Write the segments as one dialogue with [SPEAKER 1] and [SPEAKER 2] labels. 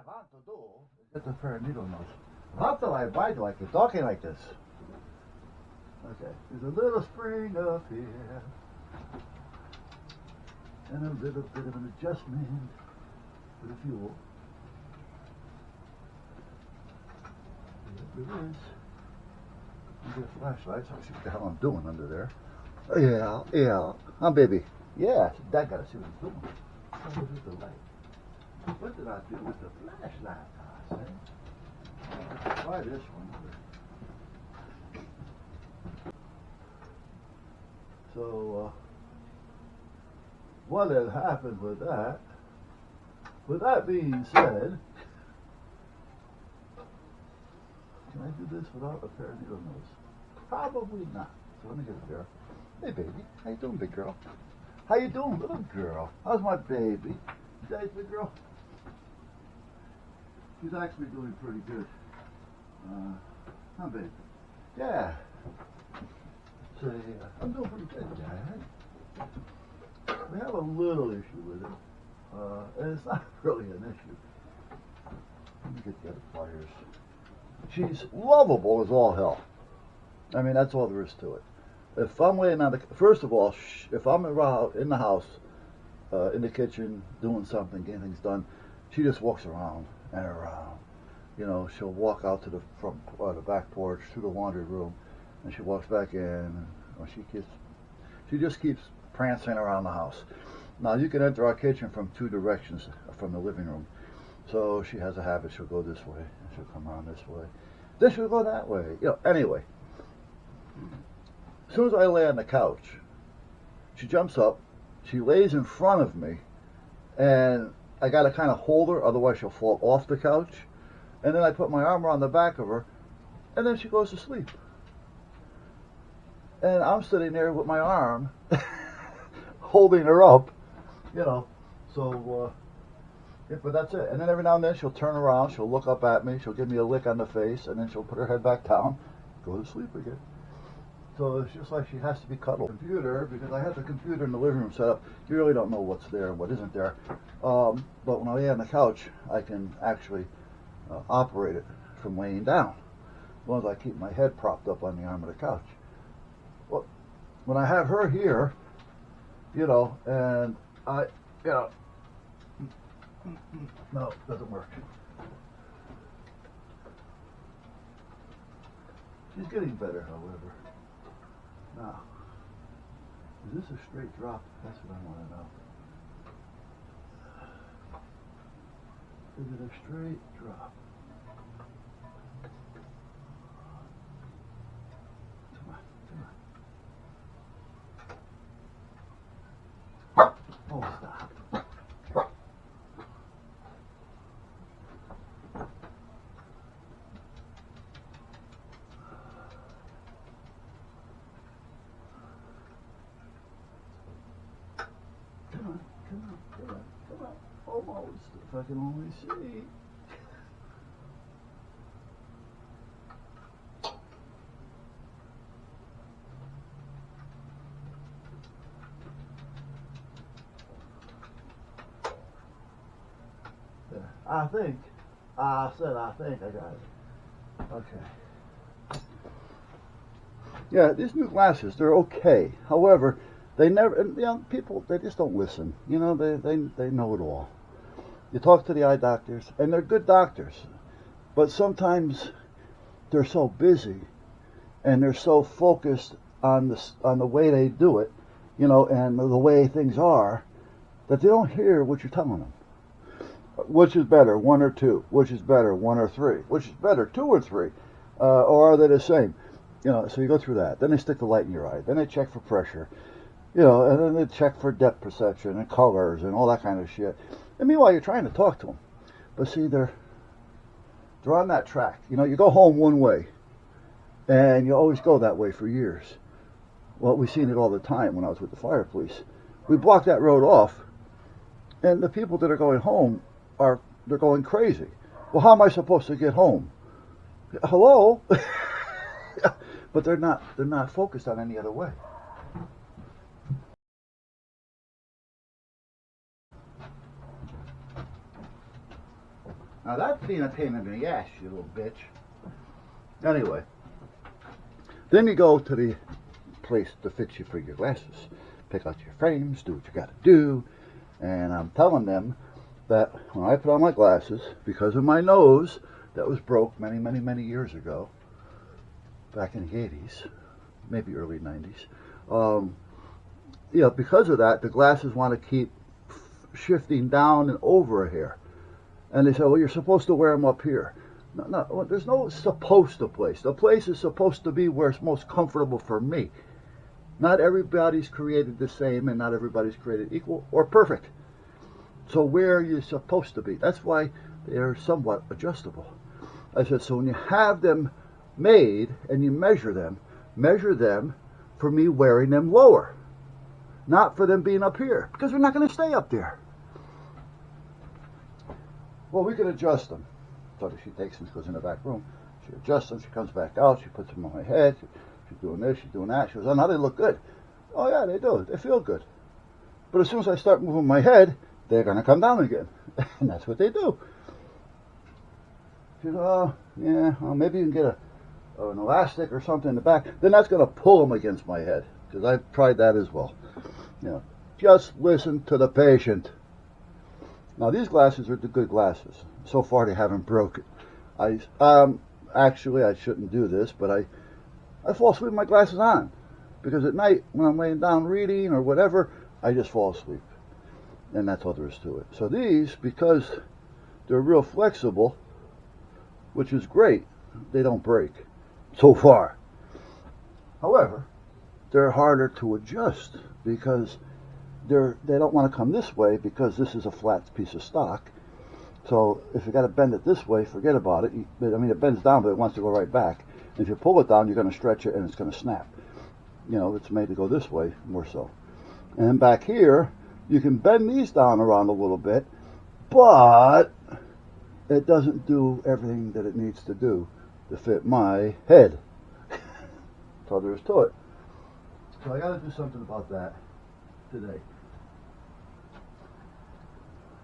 [SPEAKER 1] want to do is get the pair of needle nose. How do I bite like you're talking like this? Okay, there's a little spring up here. And a little bit of an adjustment for the fuel. There it is. You get a flashlight so I see what the hell I'm doing under there. Yeah. Huh, baby? Yeah, Dad gotta see what he's doing. What is the light? What did I do with the flashlight? I say? Let's try this one. So, what had happened with that? With that being said, can I do this without a pair of needle nose? Probably not. So let me get a pair. Hey baby, how you doing, big girl? How you doing, little girl? How's my baby? Nice, big girl? She's actually doing pretty good. Huh, baby? Yeah. So, I'm doing pretty good, Dad. We have a little issue with it. And it's not really an issue. Let me get the other pliers. She's lovable as all hell. I mean, that's all there is to it. If I'm laying on the, first of all, if I'm in the house, in the kitchen, doing something, getting things done, she just walks around and around. You know, she'll walk out to the front, the back porch, through the laundry room, and she walks back in. And, she just keeps prancing around the house. Now, you can enter our kitchen from two directions from the living room. So she has a habit, she'll go this way, and she'll come around this way. Then she'll go that way. You know, anyway. As soon as I lay on the couch, she jumps up, she lays in front of me, and I gotta kind of hold her, otherwise she'll fall off the couch. And then I put my arm around the back of her, and then she goes to sleep. And I'm sitting there with my arm, holding her up, you know, so, yeah, but that's it. And then every now and then she'll turn around, she'll look up at me, she'll give me a lick on the face, and then she'll put her head back down, go to sleep again. So it's just like she has to be cuddled. Computer, because I have the computer in the living room set up, you really don't know what's there and what isn't there. But when I lay on the couch, I can actually operate it from laying down, as long as I keep my head propped up on the arm of the couch. Well, when I have her here, you know, and no, it doesn't work. She's getting better, however. Now, is this a straight drop? That's what I want to know. Is it a straight drop? Come on. Oh, stop. Come on. Almost. If I can only see. There. I think I got it. Okay. Yeah, these new glasses, they're okay. However, they never, you know, people, they just don't listen. You know, they know it all. You talk to the eye doctors, and they're good doctors, but sometimes they're so busy, and they're so focused on the way they do it, you know, and the way things are, that they don't hear what you're telling them. Which is better, 1 or 2? Which is better, 1 or 3? Which is better, 2 or 3? Or are they the same? You know, so you go through that. Then they stick the light in your eye. Then they check for pressure. You know, and then they check for depth perception and colors and all that kind of shit. And meanwhile, you're trying to talk to them. But see, they're on that track. You know, you go home one way, and you always go that way for years. Well, we've seen it all the time when I was with the fire police. We blocked that road off, and the people that are going home they're going crazy. Well, how am I supposed to get home? Hello? But they're not focused on any other way. Now that's being a pain in the ass, you little bitch. Anyway, then you go to the place to fix you for your glasses. Pick out your frames, do what you got to do, and I'm telling them that when I put on my glasses, because of my nose that was broke many, many, many years ago, back in the 80s, maybe early 90s, because of that, the glasses want to keep shifting down and over here. And they say, well, you're supposed to wear them up here. No, there's no supposed to place. The place is supposed to be where it's most comfortable for me. Not everybody's created the same, and not everybody's created equal or perfect. So where are you supposed to be? That's why they're somewhat adjustable. I said, so when you have them made and you measure them for me wearing them lower, not for them being up here, because they're not going to stay up there. Well, we can adjust them. So she takes them, she goes in the back room, she adjusts them, she comes back out, she puts them on my head, she's doing this, she's doing that. She goes, oh, now they look good. Oh yeah, they do, they feel good. But as soon as I start moving my head, they're going to come down again. And that's what they do. She goes, oh, yeah, well, maybe you can get an elastic or something in the back. Then that's going to pull them against my head, because I've tried that as well. Just listen to the patient. Now these glasses are the good glasses. So far they haven't broken. Actually I shouldn't do this, but I fall asleep with my glasses on, because at night when I'm laying down reading or whatever, I just fall asleep, and that's all there is to it. So these, because they're real flexible, which is great, they don't break so far. However, they're harder to adjust because they don't want to come this way, because this is a flat piece of stock. So if you got to bend it this way, forget about it. It bends down, but it wants to go right back. And if you pull it down, you're going to stretch it and it's going to snap. It's made to go this way more so. And then back here, you can bend these down around a little bit, but it doesn't do everything that it needs to do to fit my head. That's all there is to it. So I got to do something about that today.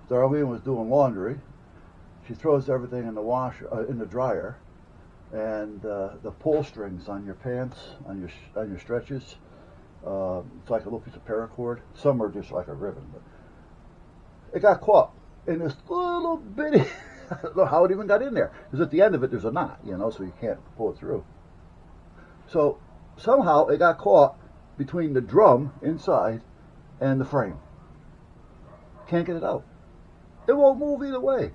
[SPEAKER 1] Darlene was doing laundry. She throws everything in the washer, in the dryer, and the pull strings on your pants, on your stretches, it's like a little piece of paracord. Some are just like a ribbon, but it got caught in this little bitty. I don't know how it even got in there, because at the end of it there's a knot, so you can't pull it through. So somehow it got caught between the drum inside and the frame. Can't get it out. It won't move either way.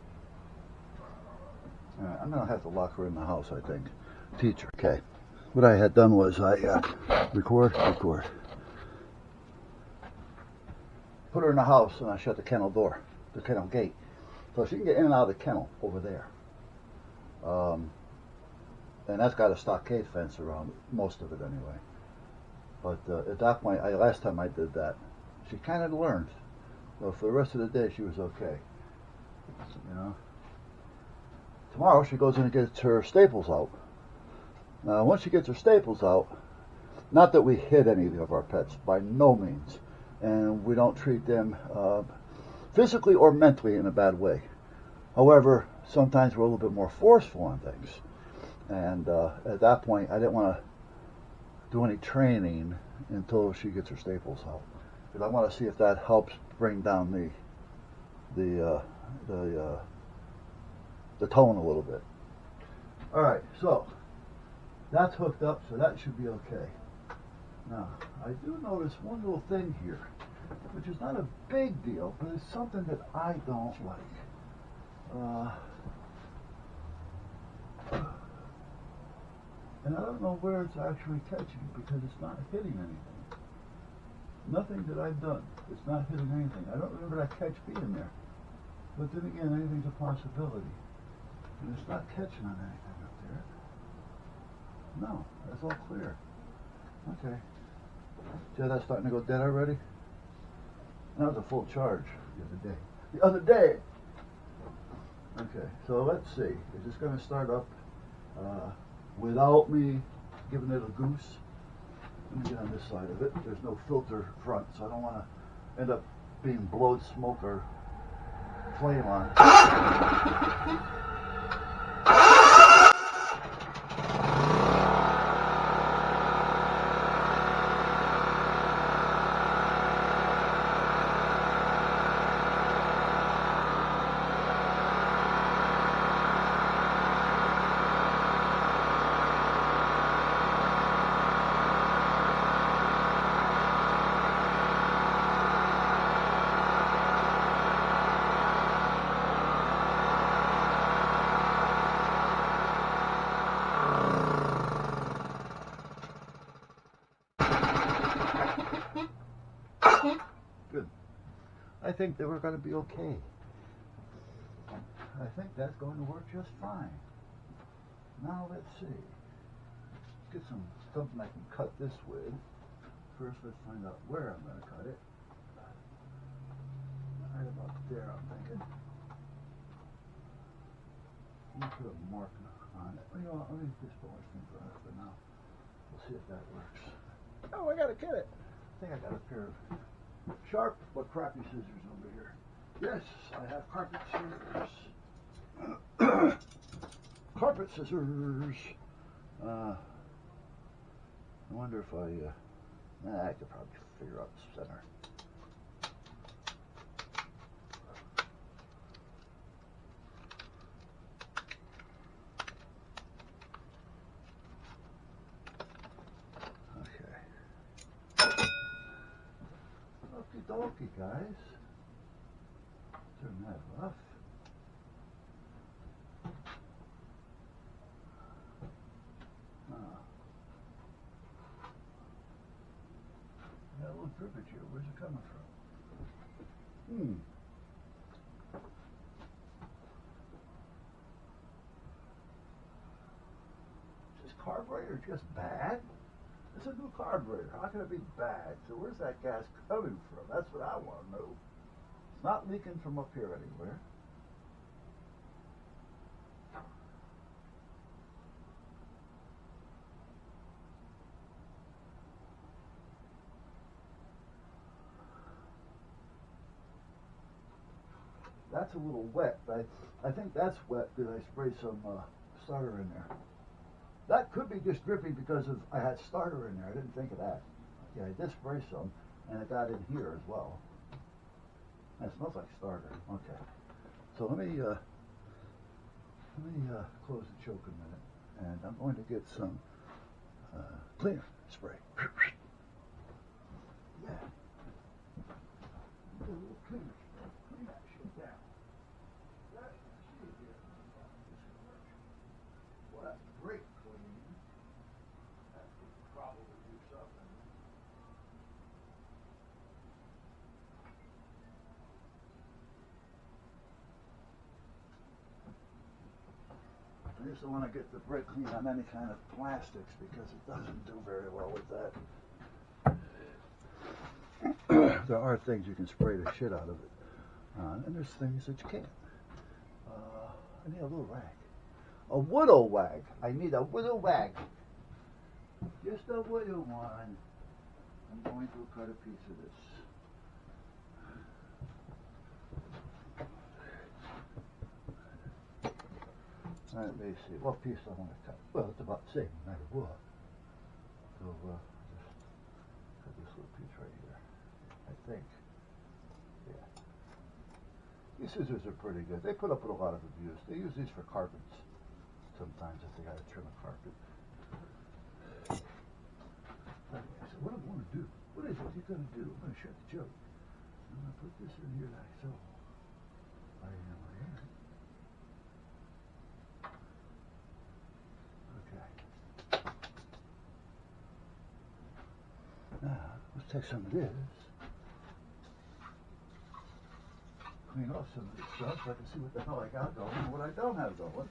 [SPEAKER 1] I'm going to have to lock her in the house, I think. Teacher. Okay. What I had done was I record. Put her in the house, and I shut the kennel door, the kennel gate. So she can get in and out of the kennel over there. And that's got a stockade fence around it, most of it anyway. But at that point, last time I did that, she kind of learned. So for the rest of the day, she was okay. Tomorrow she goes in and gets her staples out. Now, once she gets her staples out, not that we hit any of our pets, by no means, and we don't treat them physically or mentally in a bad way. However, sometimes we're a little bit more forceful on things, and at that point, I didn't want to do any training until she gets her staples out, because I want to see if that helps bring down the tone a little bit. All right, so that's hooked up, so that should be okay. Now, I do notice one little thing here, which is not a big deal, but it's something that I don't like. And I don't know where it's actually catching, because it's not hitting anything. Nothing that I've done, it's not hitting anything. I don't remember that catch being there. But then again, anything's a possibility. And it's not catching on anything up there. No, that's all clear. Okay. See how that's starting to go dead already? That was a full charge the other day. Okay, so let's see. Is this going to start up without me giving it a goose? Let me get on this side of it. There's no filter front, so I don't want to end up being blowed smoke or flame on. Good. I think that we're going to be okay. I think that's going to work just fine. Now let's see. Let's get something I can cut this with. First, let's find out where I'm going to cut it. Right about there, I'm thinking. Let me put a mark on it. Well, you know what, let me just put my finger on it for now. We'll see if that works. Oh, I got to get it. I think I got a pair of sharp but crappy scissors over here. Yes, I have carpet scissors. Carpet scissors. I wonder if I could probably figure out the center. Okie dokie, guys. Turn that off. Got a little drippage here. Where's it coming from? Is this carburetor just bad? It's a new carburetor. How can it be bad? So where's that gas coming from? That's what I want to know. It's not leaking from up here anywhere. That's a little wet. I think that's wet because I sprayed some starter in there. That could be just dripping because I had starter in there. I didn't think of that. Yeah, I did spray some, and it got in here as well. That smells like starter. Okay. So let me close the choke a minute, and I'm going to get some cleaner spray. Yeah. A little cleaner spray. Clean that shit down. Well, that's great clean. That could probably do something. I just don't want to get the brake clean on any kind of plastics because it doesn't do very well with that. There are things you can spray the shit out of it on, and there's things that you can't. I need a little rag. A widow wag. I need a widow wag. Just a widow one. I'm going to cut a piece of this. Let me see. What piece I want to cut? Well, it's about the same, no matter what. So, just cut this little piece right here. I think. Yeah. These scissors are pretty good. They put up with a lot of abuse. They use these for carpets sometimes if they got to trim a carpet. Okay, so what I want to do, what is it you're going to do? I'm going to shut the joke. I'm going to put this in here like so. Right in my hair. Okay. Now, let's take some of this. Clean off some of this stuff so I can see what the hell I got going and what I don't have going.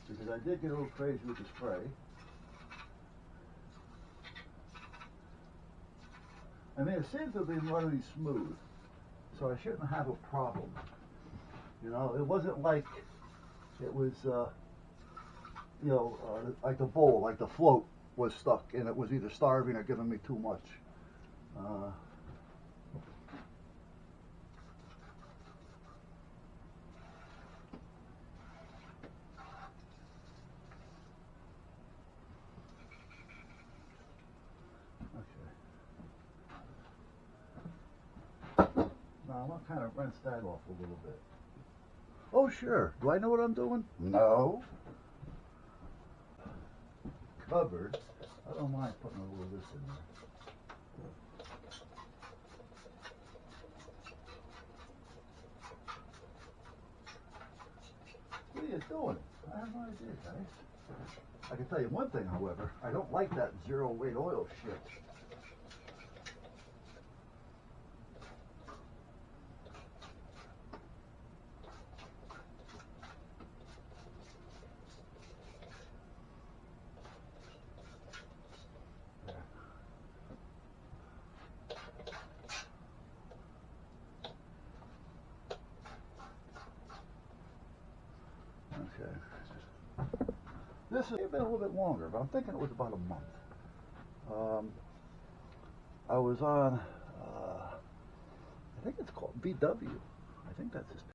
[SPEAKER 1] Because I did get a little crazy with the spray. I mean, it seems to have been running smooth, so I shouldn't have a problem. You know, it wasn't like it was, like the bowl, like the float was stuck and it was either starving or giving me too much. I want to kind of rinse that off a little bit. Oh, sure. Do I know what I'm doing? No. Covered. I don't mind putting a little of this in there. What are you doing? I have no idea, guys. I can tell you one thing, however. I don't like that zero weight oil shit. Okay. This has been a little bit longer, but I'm thinking it was about a month. I was on, I think it's called VW. I think that's his